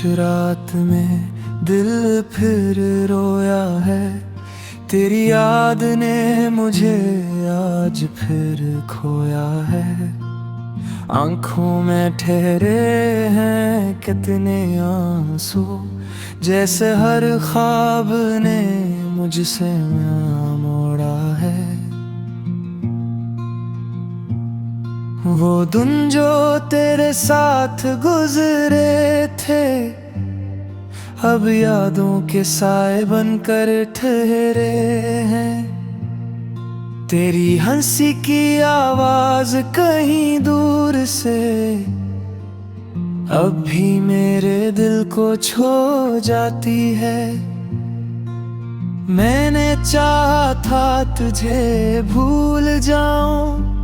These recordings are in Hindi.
रात में दिल फिर रोया है। तेरी याद ने मुझे आज फिर खोया है। आंखों में ठहरे हैं कितने आंसू, जैसे हर ख्वाब ने मुझसे मोड़ा है। वो दिन जो तेरे साथ गुजरे थे, अब यादों के साए बनकर ठहरे हैं। तेरी हंसी की आवाज कहीं दूर से अब भी मेरे दिल को छू जाती है। मैंने चाहा था तुझे भूल जाऊं,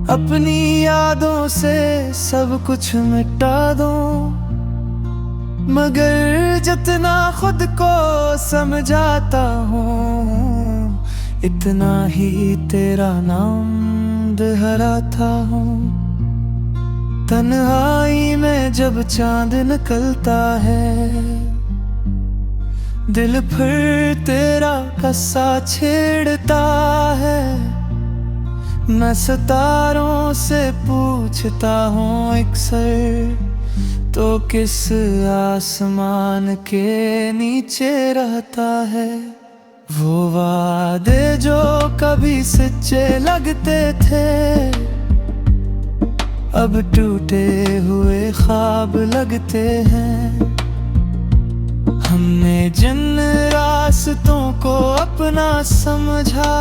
अपनी यादों से सब कुछ मिटा दूं, मगर जितना खुद को समझाता हूँ इतना ही तेरा नाम दोहराता हूँ। तन्हाई में जब चांद निकलता है, दिल फिर तेरा किस्सा छेड़ता है। मैं सितारों से पूछता हूँ अक्सर, तो किस आसमान के नीचे रहता है। वो वादे जो कभी सच्चे लगते थे, अब टूटे हुए ख्वाब लगते हैं। हमने जिन रास्तों को अपना समझा,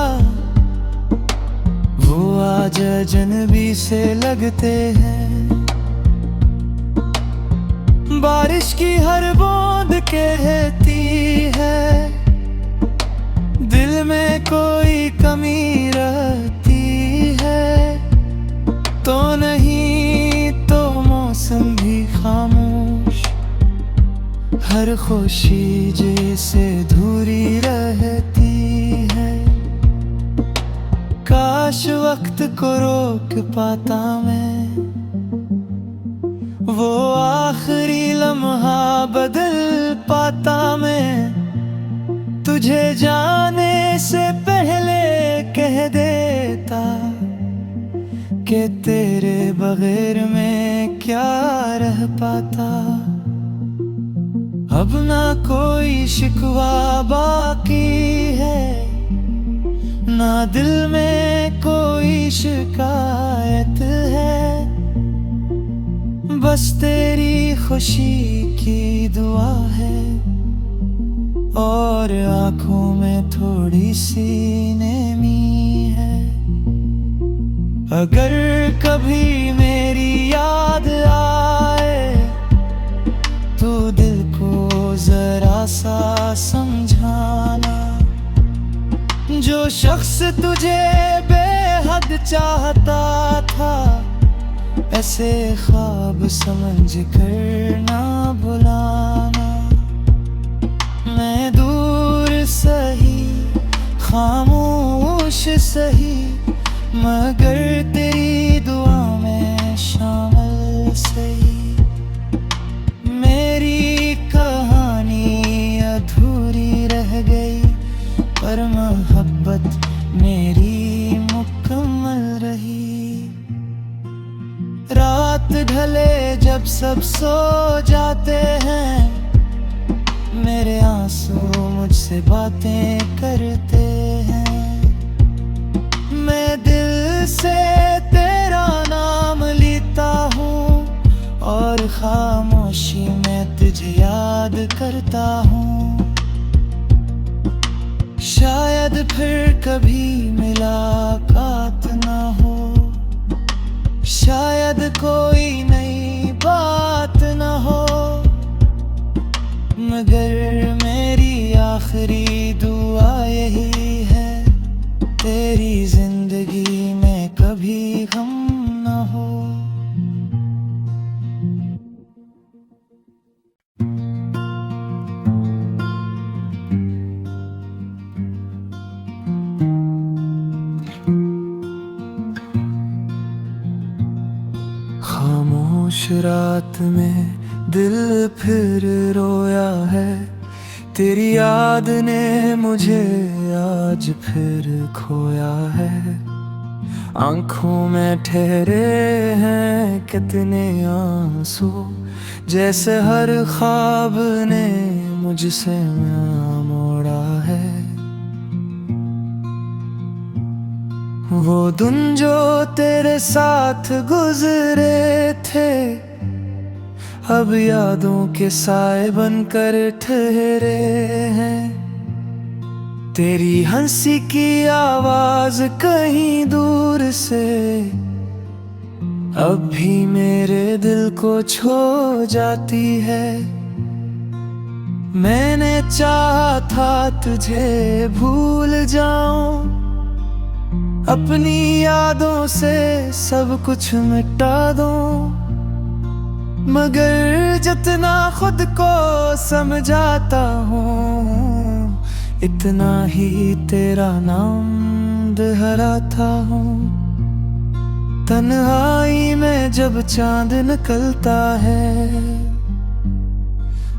वो आज अजनबी से लगते हैं। बारिश की हर बूंद कहती है, दिल में कोई कमी रहती है। तो नहीं तो मौसम भी खामोश, हर खुशी जैसे धूरी रहती है। काश वक्त को रोक पाता मैं, वो आखिरी लम्हा बदल पाता मैं। तुझे जाने से पहले कह देता कि तेरे बगैर मैं क्या रह पाता। अब ना कोई शिकवा बाकी है, ना दिल में कोई शिकायत है। बस तेरी खुशी की दुआ है, और आंखों में थोड़ी सी नमी है। अगर कभी मेरी याद आए, तो दिल को जरा सा समझाना। जो शख्स तुझे बेहद चाहता था, ऐसे ख्वाब समझ कर ना भुलाना। मैं दूर सही, खामोश सही, मगर तेरी दुआ में शामिल सही। मेरी कहानी अधूरी रह गई, पर मोहब्बत मेरी मुकम्मल रही। रात ढले जब सब सो जाते हैं, मेरे आंसू मुझसे बातें करते हैं। मैं दिल से तेरा नाम लेता हूँ, और खामोशी में तुझे याद करता हूँ। शायद फिर कभी मुलाकात ना हो, शायद कोई नई बात ना हो, मगर मेरी आखिरी दुआ यही है, तेरी जिंदगी में कभी गम ना हो। खामोश रात में दिल फिर रोया है, तेरी याद ने मुझे आज फिर खोया है। आंखों में ठहरे हैं कितने आंसू, जैसे हर ख्वाब ने मुझसे मोड़ा है। वो दिन जो तेरे साथ गुजरे थे, अब यादों के साए बनकर ठहरे हैं। तेरी हंसी की आवाज कहीं दूर से अब भी मेरे दिल को छू जाती है। मैंने चाहा था तुझे भूल जाऊं, अपनी यादों से सब कुछ मिटा दूं, मगर जितना खुद को समझाता हूँ, इतना ही तेरा नाम दोहराता हूँ। तन्हाई में जब चांद निकलता है,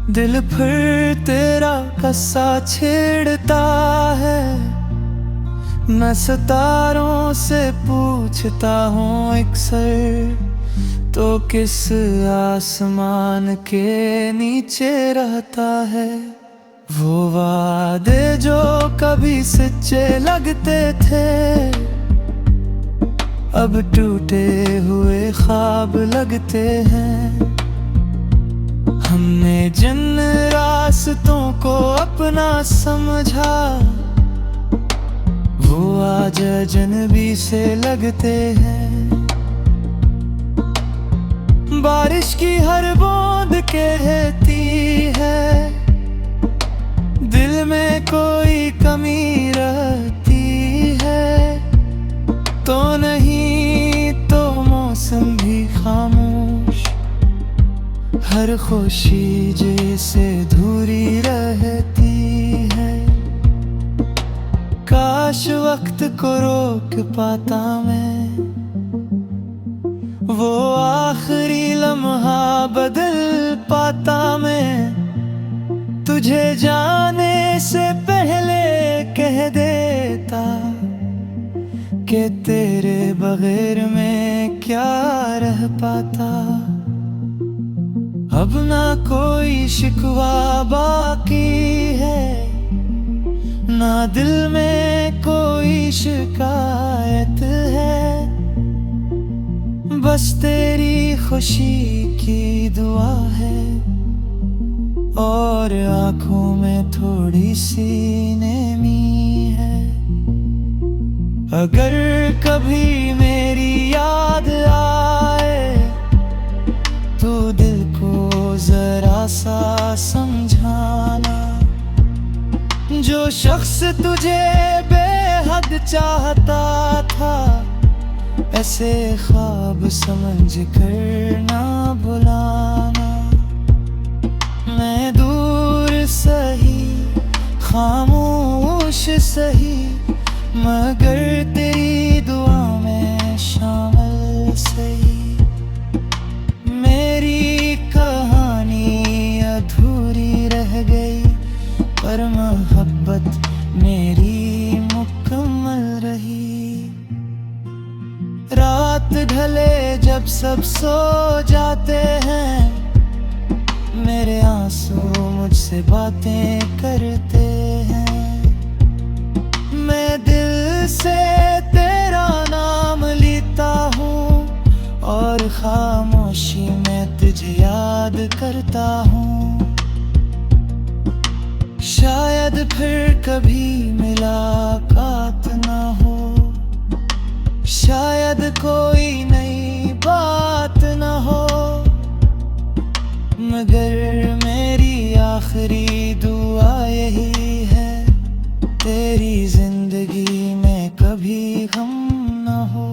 दिल फिर तेरा किस्सा छेड़ता है। मैं सितारों से पूछता हूँ अक्सर, तो किस आसमान के नीचे रहता है। वो वादे जो कभी सच्चे लगते थे, अब टूटे हुए ख्वाब लगते हैं। हमने जिन रास्तों को अपना समझा, वो आज अजनबी से लगते हैं। बारिश की हर बूंद कहती है, दिल में कोई कमी रहती है। तो नहीं तो मौसम भी खामोश, हर खुशी जैसे धूरी रहती है। काश वक्त को रोक पाता मैं, वो आखिरी लम्हा बदल पाता मैं। तुझे जाने से पहले कह देता कि तेरे बगैर मैं क्या रह पाता। अब ना कोई शिकवा बाकी है, ना दिल में कोई शिकायत है। बस तेरी खुशी की दुआ है, और आंखों में थोड़ी सी नमी है। अगर कभी मेरी याद आए, तो दिल को जरा सा समझाना। जो शख्स तुझे बेहद चाहता था, ऐसे ख्वाब समझ कर ना भुलाना। मैं दूर सही, खामोश सही, मगर तेरी दुआ में शामिल सही। मेरी कहानी अधूरी रह गई, पर मोहब्बत मेरी मुकम्मल रही। रात ढले जब सब सो जाते हैं, मेरे आंसू मुझसे बातें करते हैं। मैं दिल से तेरा नाम लेता हूँ, और खामोशी में तुझे याद करता हूँ। शायद फिर कभी मुलाकात ना हो, शायद कोई नई बात ना हो, मगर मेरी आखिरी दुआ यही है, तेरी जिंदगी में कभी गम ना हो।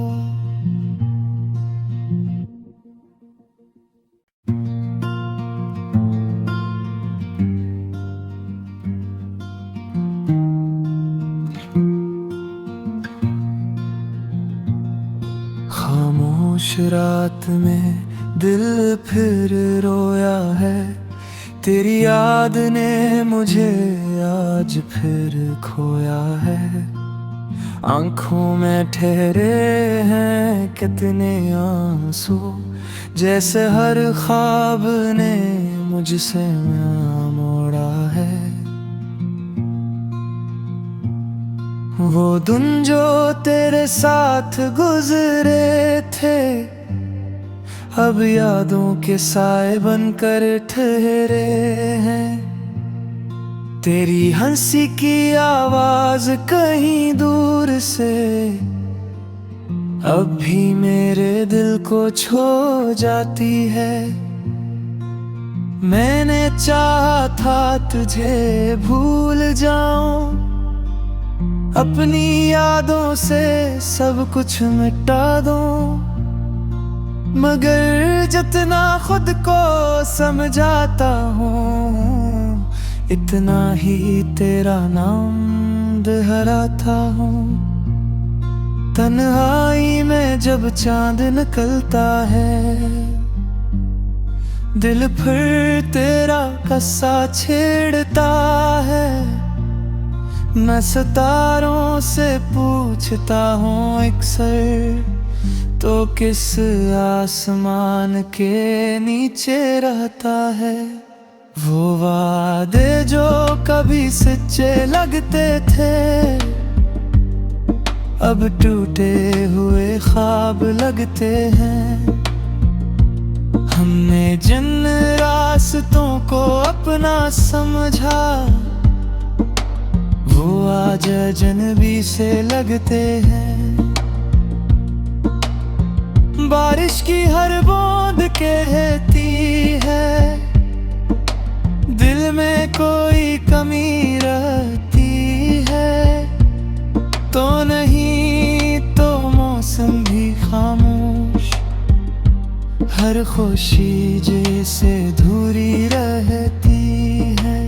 खामोश रात में दिल फिर रोया है, तेरी याद ने मुझे आज फिर खोया है। आंखों में ठहरे हैं कितने आंसू, जैसे हर ख्वाब ने मुझसे मोड़ा है। वो दिन जो तेरे साथ गुजरे थे, अब यादों के साए बनकर ठहरे हैं। तेरी हंसी की आवाज कहीं दूर से अब भी मेरे दिल को छू जाती है। मैंने चाहा था तुझे भूल जाऊं, अपनी यादों से सब कुछ मिटा दूं, मगर जितना खुद को समझाता हूँ इतना ही तेरा नाम दोहराता हूँ। तन्हाई में जब चांद निकलता है, दिल फिर तेरा कस्सा छेड़ता है। मैं सितारों से पूछता हूँ अक्सर, तो किस आसमान के नीचे रहता है। वो वादे जो कभी सच्चे लगते थे, अब टूटे हुए ख्वाब लगते हैं। हमने जिन रास्तों को अपना समझा, वो आज अजनबी से लगते हैं। बारिश की हर बूंद कहती है, दिल में कोई कमी रहती है। तो नहीं तो मौसम भी खामोश, हर खुशी जैसे धूरी रहती है।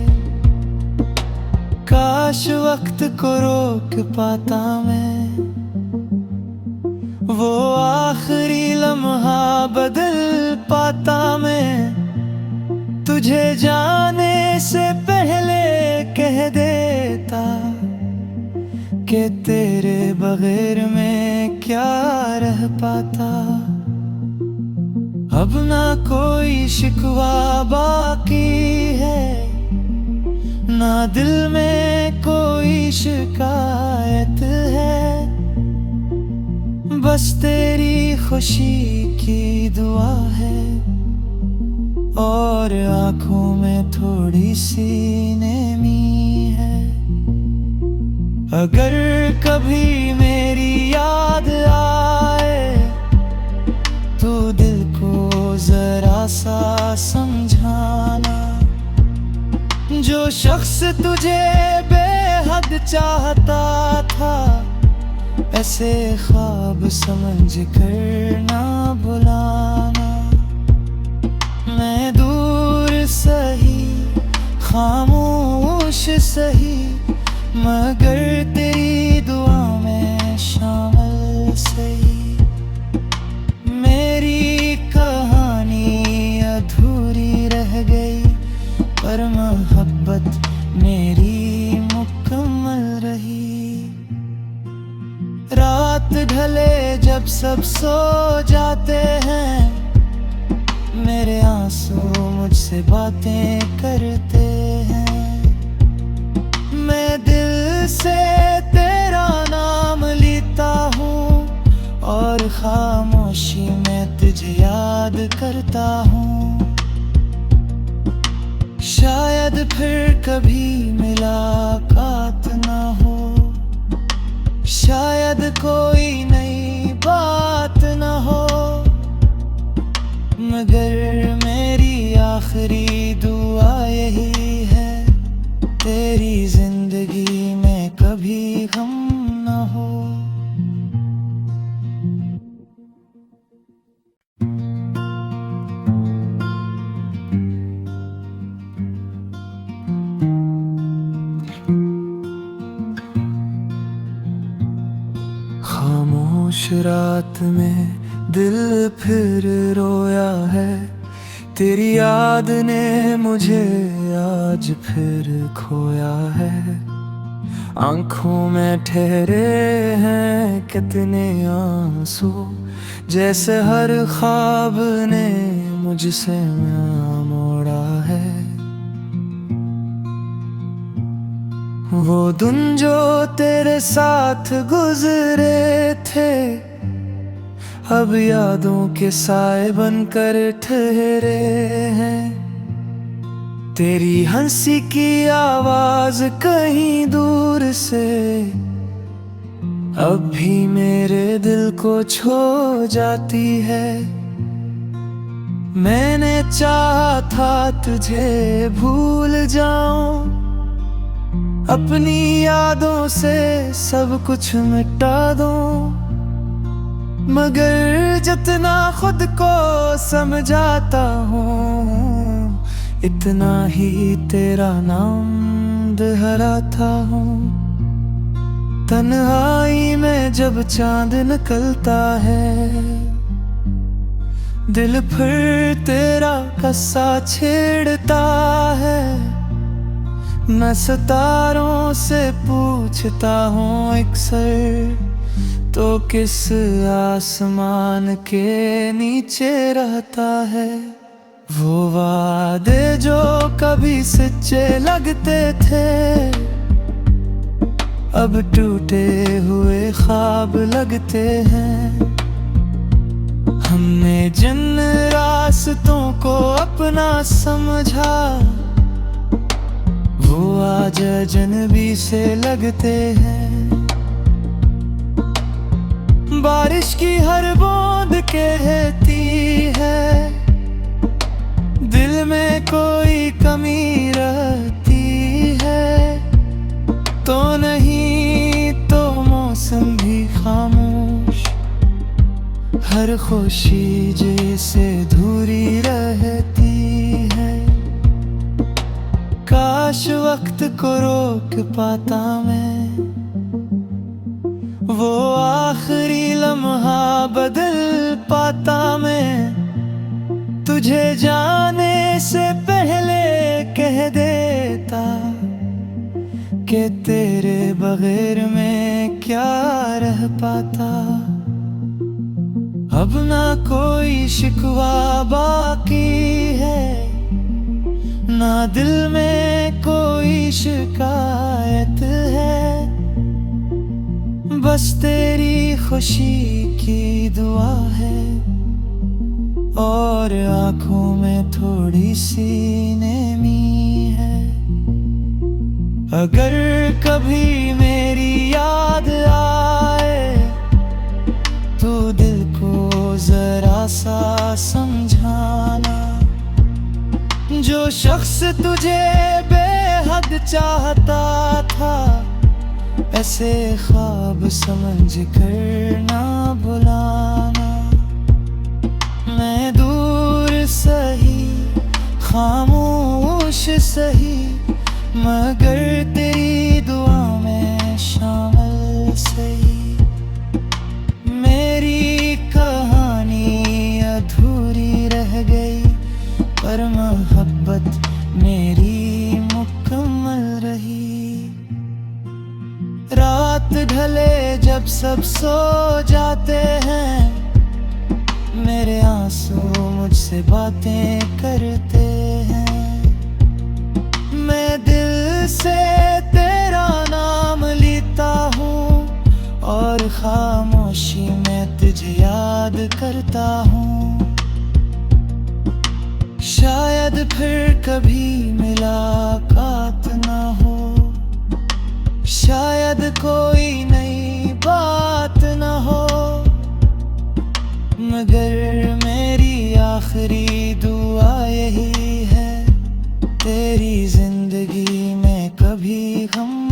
काश वक्त को रोक पाता मैं, वो आखिरी लम्हा बदल पाता मैं। तुझे जाने से पहले कह देता कि तेरे बगैर मैं क्या रह पाता। अब ना कोई शिकवा बाकी है, ना दिल में कोई शिकायत है। बस तेरी खुशी की दुआ है, और आंखों में थोड़ी सी नमी है। अगर कभी मेरी याद आए, तो दिल को जरा सा समझाना। जो शख्स तुझे बेहद चाहता था, ऐसे ख्वाब समझ कर ना बुलाना। मैं दूर सही, खामोश सही, मगर तेरी दुआ में शामिल सही। मेरी कहानी अधूरी रह गई, पर मोहब्बत मेरी मुकम्मल रही। रात ढले जब सब सो जाते हैं, मेरे आंसू मुझसे बातें करते हैं। मैं दिल से तेरा नाम लेता हूँ, और खामोशी में तुझे याद करता हूँ। शायद फिर कभी मुलाकात ना हो, शायद कोई नई बात ना हो, मगर मेरी आखिरी दुआ यही है, तेरी जिंदगी में कभी गम ना हो। खामोश रात में दिल फिर रोया है, तेरी याद ने मुझे आज फिर खोया है। आंखों में ठहरे हैं कितने आंसू, जैसे हर ख्वाब ने मुझसे मोड़ा है। वो दिन जो तेरे साथ गुजरे थे, अब यादों के साए बनकर ठहरे हैं। तेरी हंसी की आवाज कहीं दूर से अब भी मेरे दिल को छू जाती है। मैंने चाहा था तुझे भूल जाऊं, अपनी यादों से सब कुछ मिटा दूं, मगर जितना खुद को समझाता हूँ, इतना ही तेरा नाम दोहराता हूँ। तन्हाई में जब चांद निकलता है, दिल फिर तेरा किस्सा छेड़ता है। मैं सितारों से पूछता हूँ अक्सर, तो किस आसमान के नीचे रहता है। वो वादे जो कभी सच्चे लगते थे, अब टूटे हुए ख्वाब लगते हैं। हमने जिन रास्तों को अपना समझा, वो आज अजनबी से लगते हैं। बारिश की हर बूंद कहती है, दिल में कोई कमी रहती है। तो नहीं तो मौसम भी खामोश, हर खुशी जैसे धूरी रहती है। काश वक्त को रोक पाता मैं, वो आखिरी लम्हा बदल पाता मैं। तुझे जाने से पहले कह देता कि तेरे बगैर मैं क्या रह पाता। अब ना कोई शिकवा बाकी है, ना दिल में कोई शिकायत है। बस तेरी खुशी की दुआ है, और आंखों में थोड़ी सी नमी है। अगर कभी मेरी याद आए, तो दिल को जरा सा समझाना। जो शख्स तुझे बेहद चाहता था, ऐसे ख्वाब समझ कर ना बुलाना। मैं दूर सही, खामोश सही, मगर तेरी दुआ में शामिल सही। मेरी कहानी अधूरी रह गई, पर मोहब्बत मेरी मुकम्मल रही। रात ढले जब सब सो जाते हैं, मेरे आंसू मुझसे बातें करते हैं। मैं दिल से तेरा नाम लेता हूँ, और खामोशी में तुझे याद करता हूँ। शायद फिर कभी मुलाकात ना हो, शायद कोई नई बात ना हो, मगर मेरी आखिरी दुआ यही है, तेरी जिंदगी में कभी गम